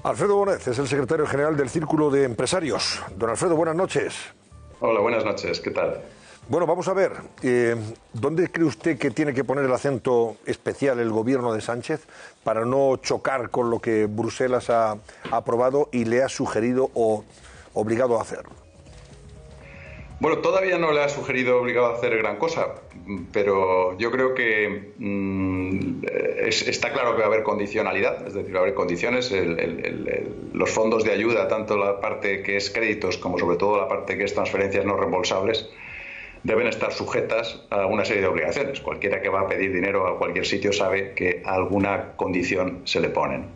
Alfredo Bonet es el secretario general del Círculo de Empresarios. Don Alfredo, buenas noches. Hola, buenas noches. ¿Qué tal? Bueno, vamos a ver, ¿dónde cree usted que tiene que poner el acento especial el gobierno de Sánchez para no chocar con lo que Bruselas ha aprobado y le ha sugerido o obligado a hacer? Bueno, todavía no le ha sugerido obligado a hacer gran cosa, pero yo creo que está claro que va a haber condicionalidad, es decir, va a haber condiciones. Los fondos de ayuda, tanto la parte que es créditos como sobre todo la parte que es transferencias no reembolsables, deben estar sujetas a una serie de obligaciones. Cualquiera que va a pedir dinero a cualquier sitio sabe que alguna condición se le ponen.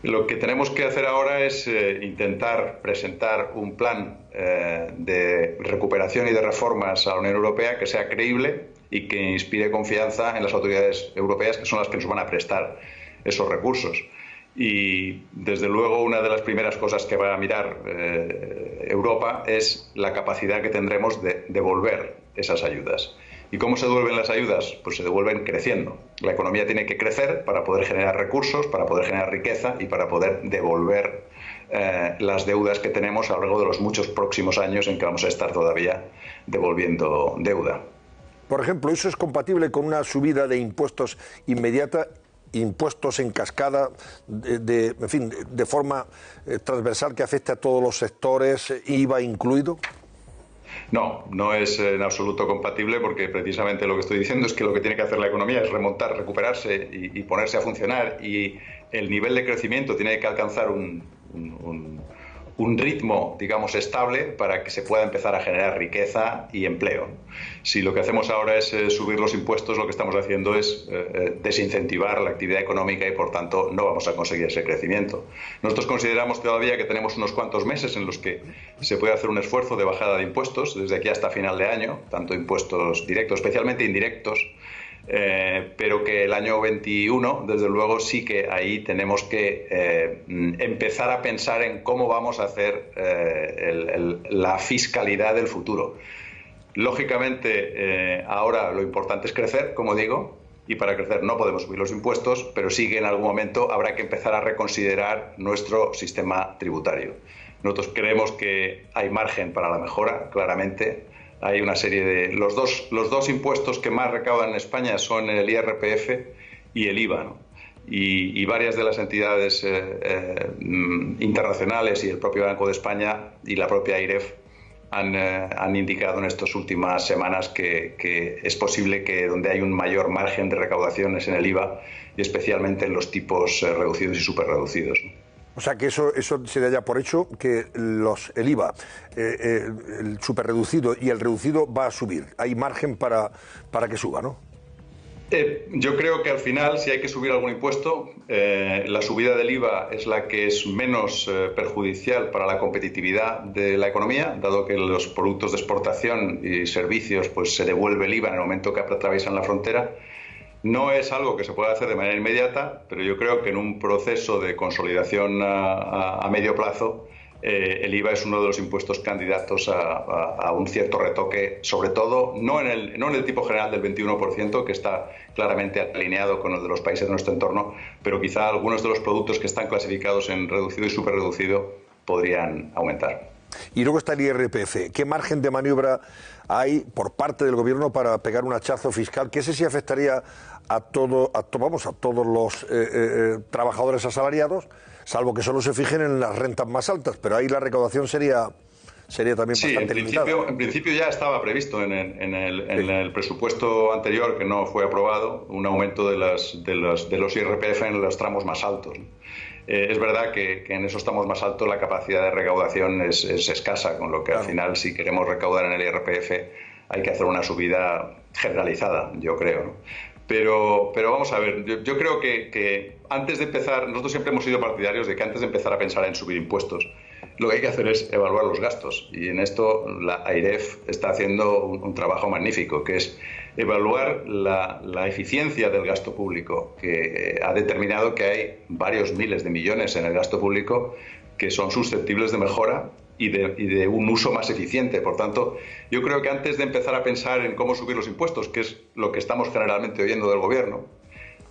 Lo que tenemos que hacer ahora es intentar presentar un plan de recuperación y de reformas a la Unión Europea que sea creíble y que inspire confianza en las autoridades europeas, que son las que nos van a prestar esos recursos. Y, desde luego, una de las primeras cosas que va a mirar Europa es la capacidad que tendremos de devolver esas ayudas. ¿Y cómo se devuelven las ayudas? Pues se devuelven creciendo. La economía tiene que crecer para poder generar recursos, para poder generar riqueza y para poder devolver las deudas que tenemos a lo largo de los muchos próximos años en que vamos a estar todavía devolviendo deuda. Por ejemplo, ¿eso es compatible con una subida de impuestos inmediata? Impuestos en cascada, de forma transversal que afecte a todos los sectores, IVA incluido? No, no es en absoluto compatible, porque precisamente lo que estoy diciendo es que lo que tiene que hacer la economía es remontar, recuperarse y ponerse a funcionar, y el nivel de crecimiento tiene que alcanzar un ritmo, digamos, estable para que se pueda empezar a generar riqueza y empleo. Si lo que hacemos ahora es subir los impuestos, lo que estamos haciendo es desincentivar la actividad económica y, por tanto, no vamos a conseguir ese crecimiento. Nosotros consideramos todavía que tenemos unos cuantos meses en los que se puede hacer un esfuerzo de bajada de impuestos, desde aquí hasta final de año, tanto impuestos directos, especialmente indirectos, pero que el año 21, desde luego, sí que ahí tenemos que empezar a pensar en cómo vamos a hacer la fiscalidad del futuro. Lógicamente, ahora lo importante es crecer, como digo, y para crecer no podemos subir los impuestos, pero sí que en algún momento habrá que empezar a reconsiderar nuestro sistema tributario. Nosotros creemos que hay margen para la mejora, claramente. Hay una serie de... Los dos impuestos que más recaudan en España son el IRPF y el IVA, ¿no? Y varias de las entidades internacionales y el propio Banco de España y la propia AIREF han indicado en estas últimas semanas que es posible que donde hay un mayor margen de recaudación es en el IVA, y especialmente en los tipos reducidos y superreducidos, ¿no? O sea, que eso se da ya por hecho, que el IVA, el superreducido y el reducido va a subir. Hay margen para que suba, ¿no? Yo creo que al final, si hay que subir algún impuesto, la subida del IVA es la que es menos perjudicial para la competitividad de la economía, dado que los productos de exportación y servicios pues se devuelve el IVA en el momento que atraviesan la frontera. No es algo que se pueda hacer de manera inmediata, pero yo creo que en un proceso de consolidación a medio plazo, el IVA es uno de los impuestos candidatos a un cierto retoque, sobre todo no en el tipo general del 21%, que está claramente alineado con el de los países de nuestro entorno, pero quizá algunos de los productos que están clasificados en reducido y superreducido podrían aumentar. Y luego está el IRPF. ¿Qué margen de maniobra hay por parte del gobierno para pegar un hachazo fiscal? Que ese sí afectaría a todos los trabajadores asalariados, salvo que solo se fijen en las rentas más altas, pero ahí la recaudación sería también bastante limitada. En principio ya estaba previsto en el presupuesto anterior, que no fue aprobado, un aumento de los IRPF en los tramos más altos. Es verdad que en esos tramos más altos la capacidad de recaudación es escasa, con lo que al final, si queremos recaudar en el IRPF, hay que hacer una subida generalizada, yo creo, ¿no? Pero vamos a ver, yo creo que antes de empezar, nosotros siempre hemos sido partidarios de que antes de empezar a pensar en subir impuestos, lo que hay que hacer es evaluar los gastos, y en esto la AIREF está haciendo un trabajo magnífico, que es evaluar la eficiencia del gasto público, que ha determinado que hay varios miles de millones en el gasto público que son susceptibles de mejora y de un uso más eficiente. Por tanto, yo creo que antes de empezar a pensar en cómo subir los impuestos, que es lo que estamos generalmente oyendo del gobierno,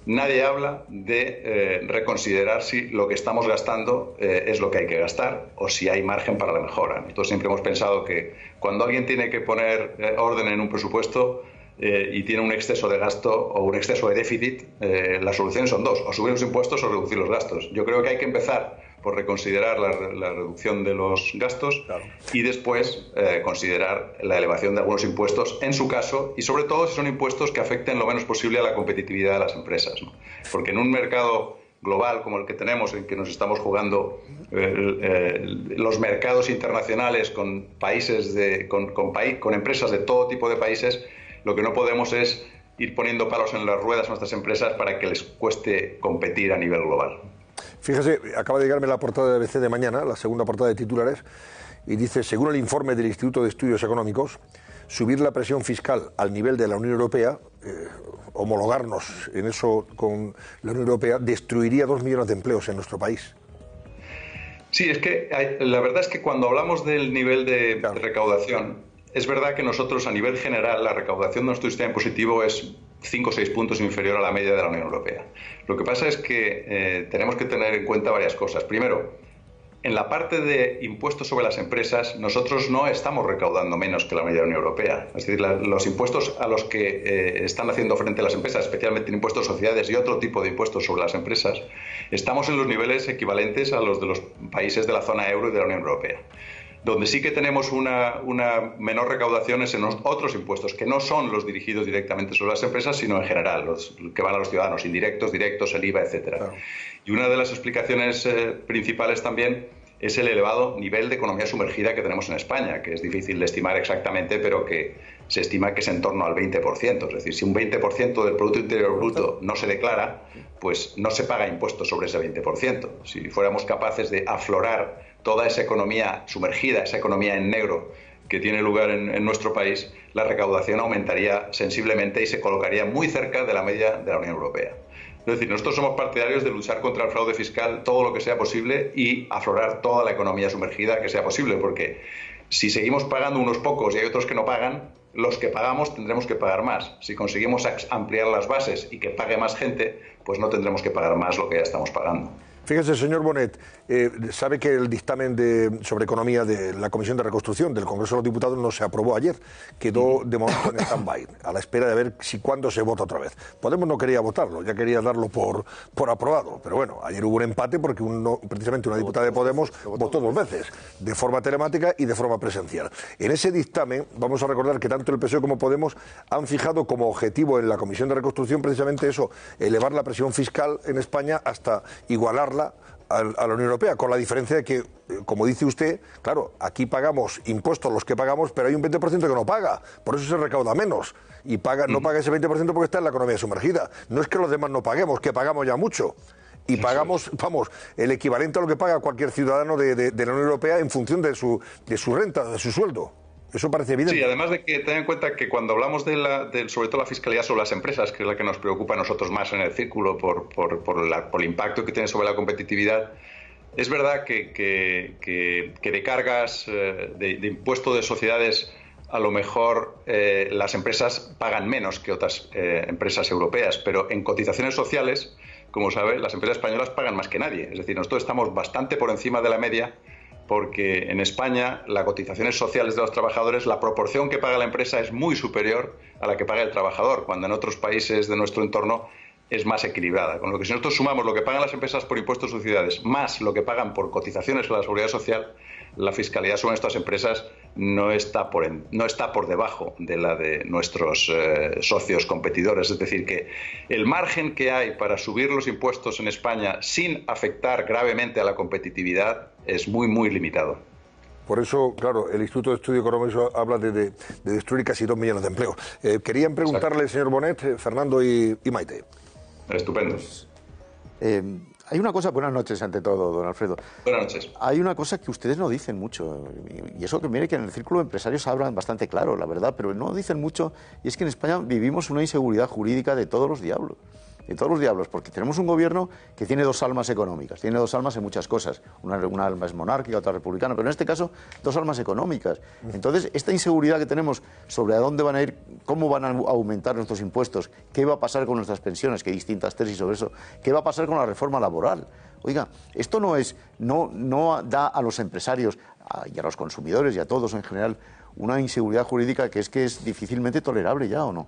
nadie habla de reconsiderar si lo que estamos gastando es lo que hay que gastar o si hay margen para la mejora. Nosotros siempre hemos pensado que cuando alguien tiene que poner orden en un presupuesto y tiene un exceso de gasto o un exceso de déficit, las soluciones son dos: o subir los impuestos o reducir los gastos. Yo creo que hay que empezar por reconsiderar la reducción de los gastos, claro, y después considerar la elevación de algunos impuestos en su caso, y sobre todo si son impuestos que afecten lo menos posible a la competitividad de las empresas, ¿no? Porque en un mercado global como el que tenemos, en que nos estamos jugando los mercados internacionales con países con empresas de todo tipo de países, lo que no podemos es ir poniendo palos en las ruedas a nuestras empresas para que les cueste competir a nivel global. Fíjese, acaba de llegarme la portada de ABC de mañana, la segunda portada de titulares, y dice: según el informe del Instituto de Estudios Económicos, subir la presión fiscal al nivel de la Unión Europea, homologarnos en eso con la Unión Europea, destruiría 2 millones de empleos en nuestro país. Sí, es que la verdad es que cuando hablamos del nivel de recaudación, es verdad que nosotros a nivel general la recaudación de nuestro sistema impositivo es 5 o 6 puntos inferior a la media de la Unión Europea. Lo que pasa es que tenemos que tener en cuenta varias cosas. Primero, en la parte de impuestos sobre las empresas, nosotros no estamos recaudando menos que la media de la Unión Europea. Es decir, los impuestos a los que están haciendo frente las empresas, especialmente el impuesto de sociedades y otro tipo de impuestos sobre las empresas, estamos en los niveles equivalentes a los de los países de la zona euro y de la Unión Europea. Donde sí que tenemos una menor recaudación es en otros impuestos, que no son los dirigidos directamente sobre las empresas, sino en general, los que van a los ciudadanos, indirectos, directos, el IVA, etcétera. Claro. Y una de las explicaciones principales también es el elevado nivel de economía sumergida que tenemos en España, que es difícil de estimar exactamente, pero que se estima que es en torno al 20%. Es decir, si un 20% del Producto Interior Bruto no se declara, pues no se paga impuestos sobre ese 20%. Si fuéramos capaces de aflorar toda esa economía sumergida, esa economía en negro que tiene lugar en nuestro país, la recaudación aumentaría sensiblemente y se colocaría muy cerca de la media de la Unión Europea. Es decir, nosotros somos partidarios de luchar contra el fraude fiscal todo lo que sea posible y aflorar toda la economía sumergida que sea posible, porque si seguimos pagando unos pocos y hay otros que no pagan, los que pagamos tendremos que pagar más. Si conseguimos ampliar las bases y que pague más gente, pues no tendremos que pagar más lo que ya estamos pagando. Fíjese, señor Bonet, sabe que el dictamen sobre economía de la Comisión de Reconstrucción del Congreso de los Diputados no se aprobó ayer. Quedó de momento en stand-by, a la espera de ver cuándo se vota otra vez. Podemos no quería votarlo, ya quería darlo por aprobado. Pero bueno, ayer hubo un empate porque precisamente una diputada de Podemos votó 2 veces, de forma telemática y de forma presencial. En ese dictamen, vamos a recordar que tanto el PSOE como Podemos han fijado como objetivo en la Comisión de Reconstrucción precisamente eso: elevar la presión fiscal en España hasta igualar a la Unión Europea, con la diferencia de que, como dice usted, claro, aquí pagamos impuestos los que pagamos, pero hay un 20% que no paga, por eso se recauda menos, y no paga ese 20% porque está en la economía sumergida. No es que los demás no paguemos, que pagamos ya mucho, y pagamos, vamos, el equivalente a lo que paga cualquier ciudadano de la Unión Europea en función de su renta, de su sueldo. Eso parece evidente. Sí, además de que ten en cuenta que cuando hablamos sobre todo la fiscalidad sobre las empresas, que es la que nos preocupa a nosotros más en el círculo por el impacto que tiene sobre la competitividad, es verdad que de cargas de impuesto de sociedades a lo mejor las empresas pagan menos que otras empresas europeas, pero en cotizaciones sociales, como sabe, las empresas españolas pagan más que nadie. Es decir, nosotros estamos bastante por encima de la media, porque en España las cotizaciones sociales de los trabajadores, la proporción que paga la empresa es muy superior a la que paga el trabajador, cuando en otros países de nuestro entorno es más equilibrada. Con lo que si nosotros sumamos lo que pagan las empresas por impuestos de sociedades más lo que pagan por cotizaciones a la seguridad social, la fiscalidad sobre nuestras empresas no está por debajo de la de nuestros socios competidores. Es decir, que el margen que hay para subir los impuestos en España sin afectar gravemente a la competitividad es muy, muy limitado. Por eso, claro, el Instituto de Estudio Económico habla de destruir casi 2 millones de empleos. Querían preguntarle, señor Bonet, Fernando y Maite. Estupendo. Hay una cosa, buenas noches ante todo, don Alfredo. Buenas noches. Hay una cosa que ustedes no dicen mucho, y eso que mire que en el círculo de empresarios hablan bastante claro, la verdad, pero no dicen mucho, y es que en España vivimos una inseguridad jurídica de todos los diablos. de todos los diablos, porque tenemos un gobierno que tiene dos almas económicas, tiene dos almas en muchas cosas. Una alma es monárquica, otra republicana, pero en este caso dos almas económicas. Entonces, esta inseguridad que tenemos sobre a dónde van a ir, cómo van a aumentar nuestros impuestos, qué va a pasar con nuestras pensiones, que hay distintas tesis sobre eso, qué va a pasar con la reforma laboral. Oiga, esto no da a los empresarios y a los consumidores y a todos en general una inseguridad jurídica que es difícilmente tolerable ya, ¿o no?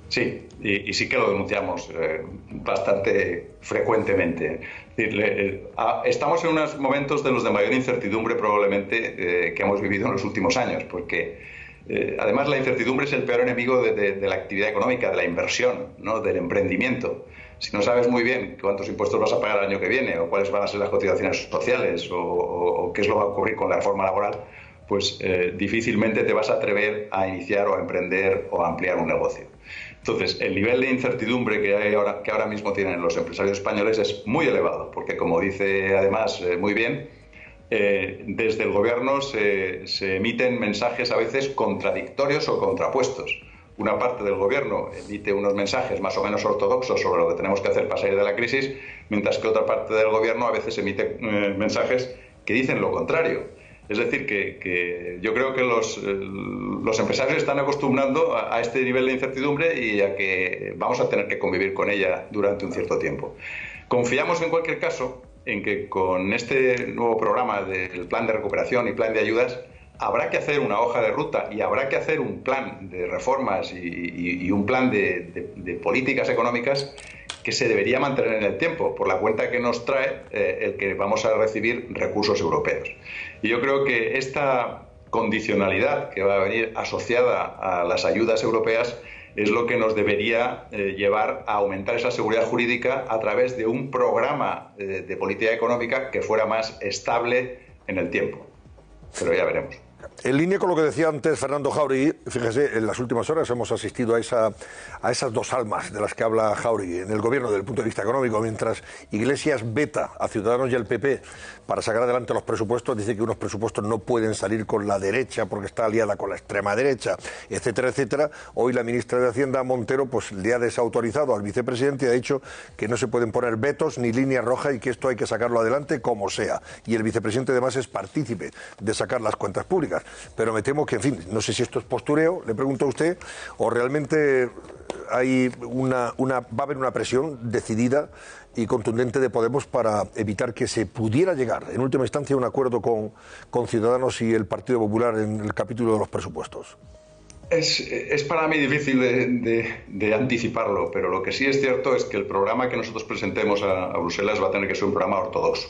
Sí, y sí que lo denunciamos bastante frecuentemente. Es decir, estamos en unos momentos de los de mayor incertidumbre probablemente que hemos vivido en los últimos años, porque además la incertidumbre es el peor enemigo de la actividad económica, de la inversión, ¿no? Del emprendimiento. Si no sabes muy bien cuántos impuestos vas a pagar el año que viene, o cuáles van a ser las cotizaciones sociales, o qué es lo que va a ocurrir con la reforma laboral, pues difícilmente te vas a atrever a iniciar o a emprender o a ampliar un negocio. Entonces, el nivel de incertidumbre que ahora mismo tienen los empresarios españoles es muy elevado, porque como dice además muy bien, desde el gobierno se emiten mensajes a veces contradictorios o contrapuestos. Una parte del gobierno emite unos mensajes más o menos ortodoxos sobre lo que tenemos que hacer para salir de la crisis, mientras que otra parte del gobierno a veces emite mensajes que dicen lo contrario. Es decir, que yo creo que los empresarios están acostumbrando a este nivel de incertidumbre y a que vamos a tener que convivir con ella durante un cierto tiempo. Confiamos en cualquier caso en que con este nuevo programa del plan de recuperación y plan de ayudas habrá que hacer una hoja de ruta y habrá que hacer un plan de reformas y un plan de políticas económicas que se debería mantener en el tiempo, por la cuenta que nos trae el que vamos a recibir recursos europeos. Y yo creo que esta condicionalidad que va a venir asociada a las ayudas europeas es lo que nos debería llevar a aumentar esa seguridad jurídica a través de un programa de política económica que fuera más estable en el tiempo. Pero ya veremos. En línea con lo que decía antes Fernando Jáuregui, fíjese, en las últimas horas hemos asistido a esas dos almas de las que habla Jáuregui en el gobierno desde el punto de vista económico. Mientras Iglesias veta a Ciudadanos y al PP para sacar adelante los presupuestos, dice que unos presupuestos no pueden salir con la derecha porque está aliada con la extrema derecha, etcétera, etcétera. Hoy la ministra de Hacienda, Montero, pues le ha desautorizado al vicepresidente y ha dicho que no se pueden poner vetos ni líneas rojas y que esto hay que sacarlo adelante como sea. Y el vicepresidente además es partícipe de sacar las cuentas públicas. Pero me temo que, en fin, no sé si esto es postureo, le pregunto a usted, o realmente hay va a haber una presión decidida y contundente de Podemos para evitar que se pudiera llegar, en última instancia, a un acuerdo con Ciudadanos y el Partido Popular en el capítulo de los presupuestos. Es para mí difícil de anticiparlo, pero lo que sí es cierto es que el programa que nosotros presentemos a Bruselas va a tener que ser un programa ortodoxo.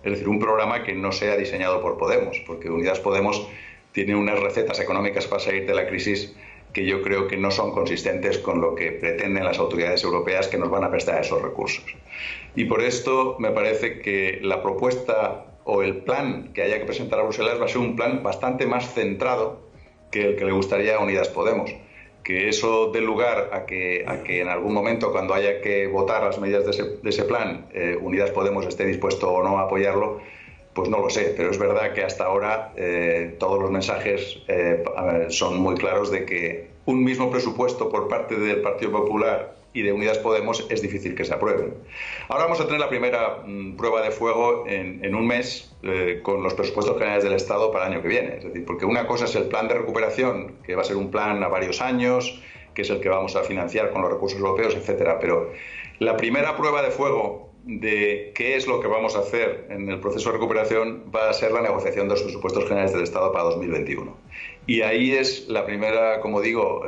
Es decir, un programa que no sea diseñado por Podemos, porque Unidas Podemos tiene unas recetas económicas para salir de la crisis que yo creo que no son consistentes con lo que pretenden las autoridades europeas que nos van a prestar esos recursos. Y por esto me parece que la propuesta o el plan que haya que presentar a Bruselas va a ser un plan bastante más centrado que el que le gustaría a Unidas Podemos. Que eso dé lugar a que en algún momento, cuando haya que votar las medidas de ese plan, Unidas Podemos esté dispuesto o no a apoyarlo, pues no lo sé. Pero es verdad que hasta ahora todos los mensajes son muy claros de que un mismo presupuesto por parte del Partido Popular y de Unidas Podemos es difícil que se aprueben. Ahora vamos a tener la primera prueba de fuego en un mes con los presupuestos generales del Estado para el año que viene. Es decir, porque una cosa es el plan de recuperación, que va a ser un plan a varios años, que es el que vamos a financiar con los recursos europeos, etcétera. Pero la primera prueba de fuego de qué es lo que vamos a hacer en el proceso de recuperación va a ser la negociación de los presupuestos generales del Estado para 2021. Y ahí es la primera, como digo,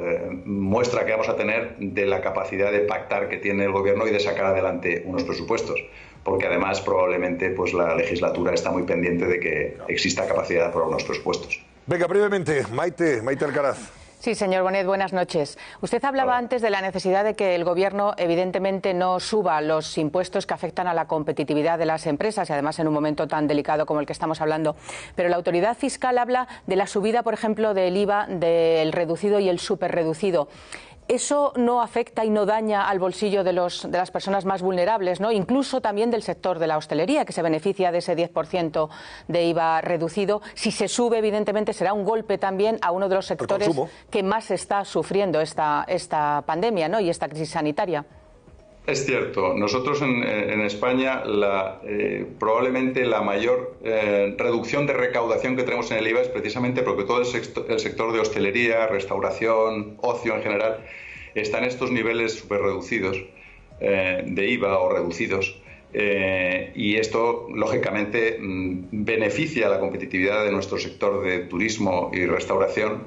muestra que vamos a tener de la capacidad de pactar que tiene el Gobierno y de sacar adelante unos presupuestos. Porque además probablemente pues la legislatura está muy pendiente de que exista capacidad de aprobar unos presupuestos. Venga, brevemente, Maite Alcaraz. Sí, señor Bonet, buenas noches. Usted hablaba antes de la necesidad de que el Gobierno evidentemente no suba los impuestos que afectan a la competitividad de las empresas y además en un momento tan delicado como el que estamos hablando. Pero la autoridad fiscal habla de la subida, por ejemplo, del IVA, del reducido y el superreducido. Eso no afecta y no daña al bolsillo de las personas más vulnerables, ¿no? Incluso también del sector de la hostelería, que se beneficia de ese 10% de IVA reducido. Si se sube, evidentemente, será un golpe también a uno de los sectores que más está sufriendo esta pandemia, ¿no? Y esta crisis sanitaria. Es cierto. Nosotros en España probablemente la mayor reducción de recaudación que tenemos en el IVA es precisamente porque todo el sector de hostelería, restauración, ocio en general, está en estos niveles súper reducidos de IVA o reducidos. Y esto, lógicamente, beneficia la competitividad de nuestro sector de turismo y restauración,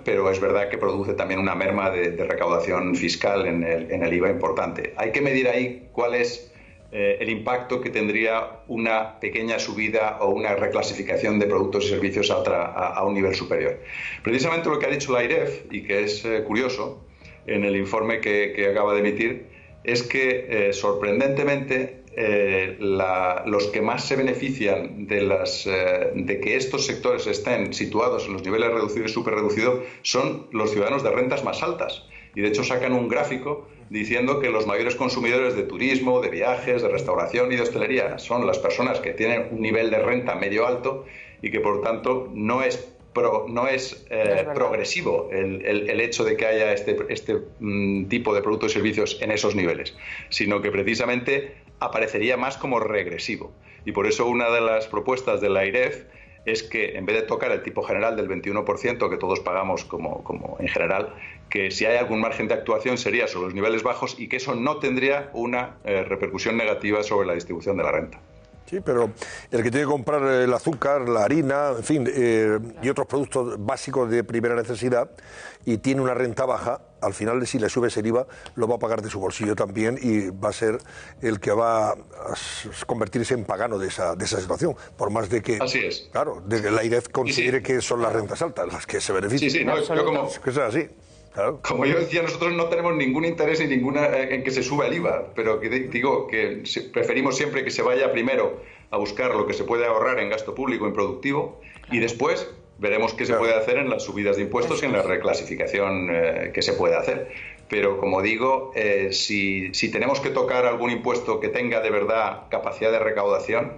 pero es verdad que produce también una merma de recaudación fiscal en el IVA importante. Hay que medir ahí cuál es el impacto que tendría una pequeña subida o una reclasificación de productos y servicios a un nivel superior. Precisamente lo que ha dicho la AIREF, y que es curioso, en el informe que acaba de emitir, es que, sorprendentemente, los que más se benefician de que estos sectores estén situados en los niveles reducidos y superreducidos son los ciudadanos de rentas más altas. Y, de hecho, sacan un gráfico diciendo que los mayores consumidores de turismo, de viajes, de restauración y de hostelería son las personas que tienen un nivel de renta medio alto y que, por tanto, no es progresivo el hecho de que haya este tipo de productos y servicios en esos niveles, sino que precisamente aparecería más como regresivo. Y por eso una de las propuestas de la AIREF es que, en vez de tocar el tipo general del 21% que todos pagamos como en general, que si hay algún margen de actuación sería sobre los niveles bajos y que eso no tendría una repercusión negativa sobre la distribución de la renta. Sí, pero el que tiene que comprar el azúcar, la harina, en fin, y otros productos básicos de primera necesidad y tiene una renta baja, al final, si le subes el IVA, lo va a pagar de su bolsillo también y va a ser el que va a convertirse en pagano de esa situación, por más de que, así es. Claro, de que la AIREF considere que son las rentas altas las que se benefician. Sí, no, yo como... Es que es así. Claro. Como yo decía, nosotros no tenemos ningún interés en que se suba el IVA, pero que digo que preferimos siempre que se vaya primero a buscar lo que se puede ahorrar en gasto público improductivo y después veremos qué se puede hacer en las subidas de impuestos y en la reclasificación que se puede hacer. Pero, como digo, si tenemos que tocar algún impuesto que tenga de verdad capacidad de recaudación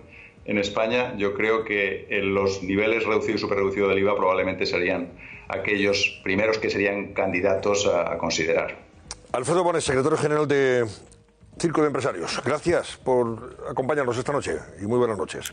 en España, yo creo que los niveles reducidos y superreducidos del IVA probablemente serían aquellos primeros que serían candidatos a considerar. Alfredo Bonet, secretario general de Círculo de Empresarios, gracias por acompañarnos esta noche y muy buenas noches.